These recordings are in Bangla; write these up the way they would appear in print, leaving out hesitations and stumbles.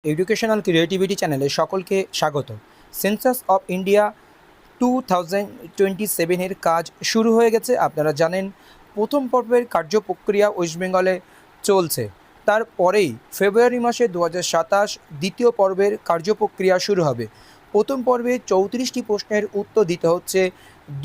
এডুকেশনাল ক্রিয়েটিভিটি চ্যানেলে সকলকে স্বাগত। সেন্সাস অফ ইন্ডিয়া 2027-এর কাজ শুরু হয়ে গেছে। আপনারা জানেন প্রথম পর্বের কার্য প্রক্রিয়া ওয়েস্ট বেঙ্গলে চলছে। তারপরেই ফেব্রুয়ারি মাসে 2027 দ্বিতীয় পর্বের কার্য প্রক্রিয়া শুরু হবে। প্রথম পর্বে 34টি প্রশ্নের উত্তর দিতে হচ্ছে,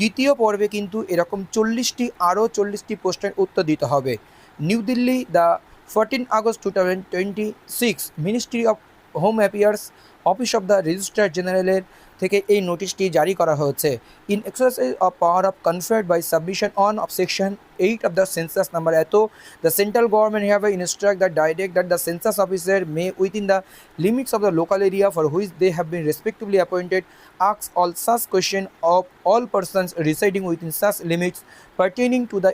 দ্বিতীয় পর্বে কিন্তু এরকম 40টি প্রশ্নের উত্তর দিতে হবে। New Delhi, the 14 August 2026, ministry of home affairs, office of the registrar জেনারেলের থেকে এই নোটিশটি জারি করা হয়েছে। In exercise of power of conferred by submission on of section 8 of the census number এত, the central government have instruct that direct that the census officer may within the limits of the local area for which they have been respectively appointed ask all such question of all persons residing within such limits pertaining to the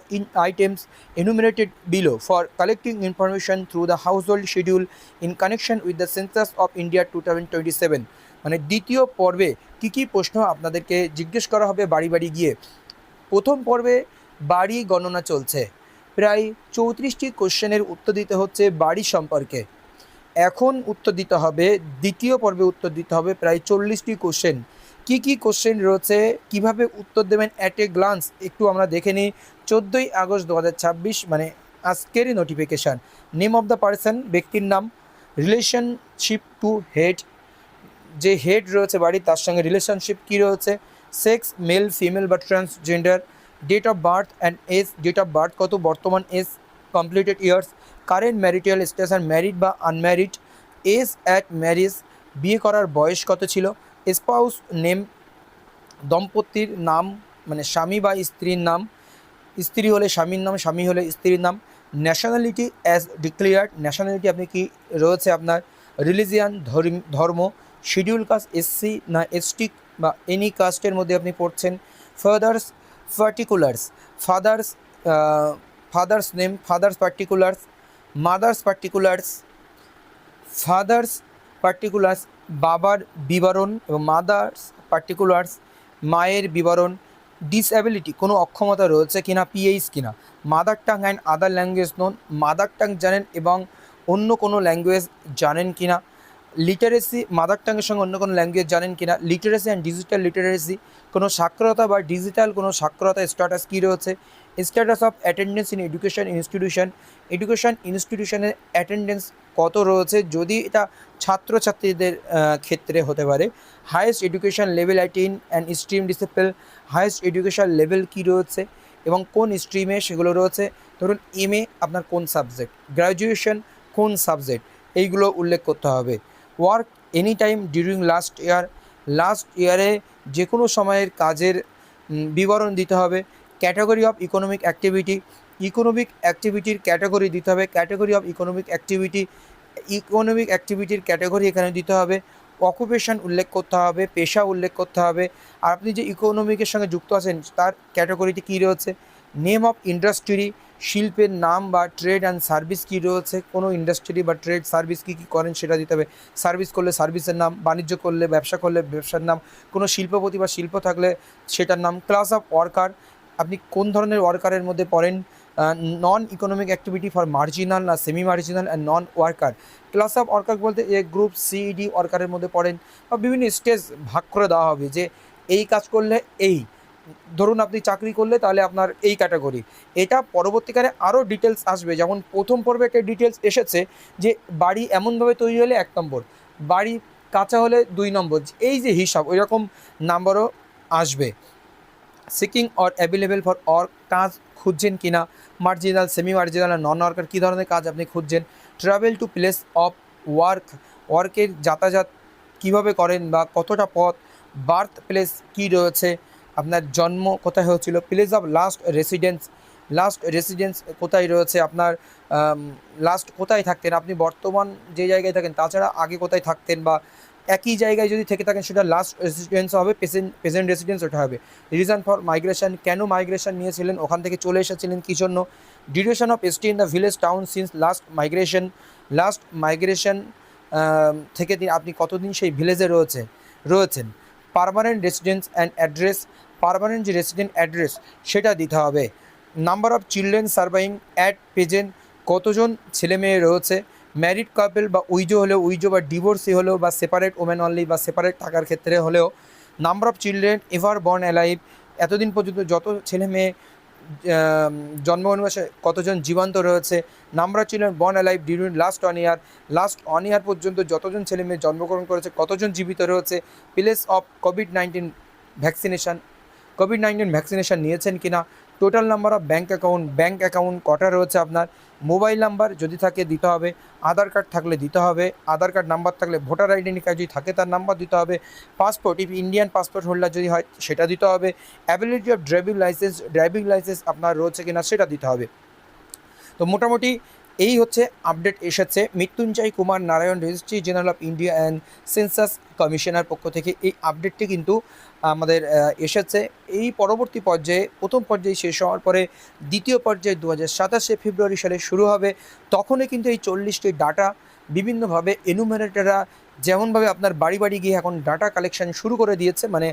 items enumerated below for collecting information through the household schedule in connection with the census of India 2027। মানে দ্বিতীয় পর্বে কী প্রশ্ন আপনাদেরকে জিজ্ঞেস করা হবে বাড়ি বাড়ি গিয়ে। প্রথম পর্বে বাড়ি গণনা চলছে, প্রায় 34টি কোশ্চেনের উত্তর দিতে হচ্ছে বাড়ি সম্পর্কে। এখন উত্তর দিতে হবে, দ্বিতীয় পর্বে উত্তর দিতে হবে প্রায় 40টি কোশ্চেন। কী কোশ্চেন রয়েছে, কিভাবে উত্তর দেবেন অ্যাট এ গ্লান্স একটু আমরা দেখে নিই। 14 আগস্ট 2026 মানে আজকেরই notification. Name of the person, ব্যক্তির নাম। রিলেশনশিপ টু হেড, যে হেড রয়েছে বাড়ির তার সঙ্গে রিলেশনশিপ কী রয়েছে। সেক্স, মেল, ফিমেল বা transgender. Date of birth and age, date of birth কত, বর্তমান age, completed years. Current marital status, married বা আনম্যারিড। এজ অ্যাট ম্যারিজ, বিয়ে করার বয়স কত ছিল। স্পাউস নেম, দম্পতির নাম মানে স্বামী বা স্ত্রীর নাম, স্ত্রী হলে স্বামীর নাম, স্বামী হলে স্ত্রীর নাম। ন্যাশনালিটি অ্যাজ ডিক্লেয়ার্ড, ন্যাশনালিটি আপনি কি রয়েছে আপনার। রিলিজিয়ান, ধর্ম। শিডিউল কাস্ট, এসসি না এসটি বা এনি কাস্টের মধ্যে আপনি পড়ছেন। Father's particulars, father's name, father's particulars. Mother's particulars, father's particulars বাবার বিবরণ এবং মাদার্স পার্টিকুলার্স মায়ের বিবরণ। ডিসএবিলিটি, কোনো অক্ষমতা রয়েছে কিনা, পিএইচ কিনা। Mother tongue and other language known, mother tongue জানেন এবং অন্য কোনো ল্যাঙ্গুয়েজ জানেন কিনা। লিটারেসি, মাদার টাংয়ের সঙ্গে অন্য কোনো ল্যাঙ্গুয়েজ জানেন কিনা। লিটারেসি অ্যান্ড ডিজিটাল লিটারেসি, কোনো সাক্ষরতা বা ডিজিটাল কোনো সাক্ষরতা স্ট্যাটাস কী রয়েছে। Status of attendance in education institution, education ইনস্টিটিউশনের অ্যাটেন্ডেন্স কত রয়েছে, যদি এটা ছাত্রছাত্রীদের ক্ষেত্রে হতে পারে। Highest education level attain and stream discipline, highest education level কী রয়েছে এবং কোন স্ট্রিমে সেগুলো রয়েছে। ধরুন এমএ আপনার কোন সাবজেক্ট, গ্র্যাজুয়েশন কোন সাবজেক্ট, এইগুলো উল্লেখ করতে হবে। Work any time during last year, last ইয়ারে যে কোনো সময়ের কাজের বিবরণ দিতে হবে। Category of economic activity, economic অ্যাক্টিভিটির ক্যাটাগরি দিতে হবে। Category of economic activity, economic অ্যাক্টিভিটির ক্যাটাগরি এখানে দিতে হবে। অকুপেশন উল্লেখ করতে হবে, পেশা উল্লেখ করতে হবে। আর আপনি যে ইকোনমিকের সঙ্গে যুক্ত আছেন তার ক্যাটাগরিটি কী রয়েছে। নেম অফ ইন্ডাস্ট্রি, শিল্পের নাম বা ট্রেড অ্যান্ড সার্ভিস কী রয়েছে, কোনো ইন্ডাস্ট্রি বা ট্রেড সার্ভিস কী কী করেন সেটা দিতে হবে। সার্ভিস করলে সার্ভিসের নাম, বাণিজ্য করলে ব্যবসা করলে ব্যবসার নাম, কোনো শিল্পপতি বা শিল্প থাকলে সেটার নাম। ক্লাস অফ ওয়ার্কার, আপনি কোন ধরনের ওয়ার্কারের মধ্যে পড়েন। Non economic activity for marginal না semi marginal and non worker. Class of worker বলতে এ গ্রুপ সিইডি ওয়ার্কারের মধ্যে পড়েন বা বিভিন্ন স্টেজ ভাগ করে দেওয়া হবে যে এই কাজ করলে এই, ধরুন আপনি চাকরি করলে তাহলে আপনার এই ক্যাটাগরি। এটা পরবর্তীকালে আরও ডিটেলস আসবে, যেমন প্রথম পর্বে একটা ডিটেলস এসেছে যে বাড়ি এমনভাবে তৈরি হলে 1 নম্বর, বাড়ি কাঁচা হলে 2 নম্বর, এই যে হিসাব ওই রকম নাম্বারও আসবে। Seeking or available for or, কাজ খুঁজছেন কিনা। মার্জিনাল, সেমি মার্জিনাল আর নন ওয়ার্কার, কী ধরনের কাজ আপনি খুঁজছেন। Travel to place of work, ওয়ার্কের যাতায়াত কীভাবে করেন বা কতটা পথ। বার্থ প্লেস কী রয়েছে, আপনার জন্ম কোথায় হয়েছিল। Place of last residence, last residence কোথায় রয়েছে আপনার, লাস্ট কোথায় থাকতেন আপনি, বর্তমান যে জায়গায় থাকেন তাছাড়া আগে কোথায় থাকতেন বা একই জায়গায় যদি থেকে থাকেন সেটা লাস্ট রেসিডেন্স হবে, প্রেজেন্ট রেসিডেন্স ওটা হবে। রিজন ফর মাইগ্রেশন, কেন মাইগ্রেশন নিয়েছিলেন, ওখান থেকে চলে এসেছিলেন কী জন্য। Duration of stay in the village town since last migration, last migration থেকে আপনি কতদিন সেই ভিলেজে রয়েছেন। Permanent residence and address, permanent যে রেসিডেন্ট অ্যাড্রেস সেটা দিতে হবে। Number of children surviving at present, কতজন ছেলে মেয়ে রয়েছে। ম্যারিড কাপল বা উইজো হলেও, উইজো বা ডিভোর্সি হলেও, বা সেপারেট ওমেন অনলি বা সেপারেট থাকার ক্ষেত্রে হলেও, number of children ever born alive, এতদিন পর্যন্ত যত ছেলে মেয়ে জন্মগ্রহণ করেছে, কতজন জীবন্ত রয়েছে, number of children born alive during last one year পর্যন্ত যতজন ছেলে মেয়ে জন্মগ্রহণ করেছে, কতজন জীবিত রয়েছে, place of COVID-19 vaccination, COVID-19 vaccination নিয়েছেন কি না, total number of bank account কটা রয়েছে আপনার, মোবাইল নাম্বার যদি থাকে দিতে হবে, আধার কার্ড থাকলে দিতে হবে, আধার কার্ড নাম্বার থাকলে ভোটার আইডেন্টি কার্ড যদি থাকে তার নাম্বার দিতে হবে, passport if Indian passport holder যদি হয় সেটা দিতে হবে, অ্যাবিলিটি অফ ড্রাইভিং লাইসেন্স আপনার রয়েছে কিনা সেটা দিতে হবে। তো মোটামুটি এই হচ্ছে আপডেট এসেছে Mrityunjay Kumar Narayan, registry general of India and census commissioner পক্ষ থেকে এই আপডেটটি কিন্তু আমাদের এসেছে। এই পরবর্তী পর্যায়ে প্রথম পর্যায়ে শেষ হওয়ার পরে দ্বিতীয় পর্যায়ে 2027 ফেব্রুয়ারি সালে শুরু হবে। তখনই কিন্তু এই 40টি ডাটা বিভিন্নভাবে এনুমারেটররা যেমনভাবে আপনার বাড়ি বাড়ি গিয়ে এখন ডাটা কালেকশান শুরু করে দিয়েছে, মানে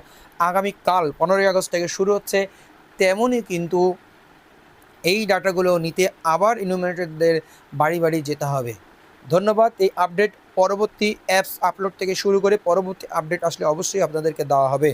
আগামীকাল 15ই আগস্ট থেকে শুরু হচ্ছে, তেমনই কিন্তু এই ডাটাগুলো নিতে আবার ইনুমিনেটরদের বাড়ি বাড়ি যেতে হবে। ধন্যবাদ। এই আপডেট পরবর্তী অ্যাপস আপলোড থেকে শুরু করে পরবর্তী আপডেট আসলে অবশ্যই আপনাদেরকে দেওয়া হবে।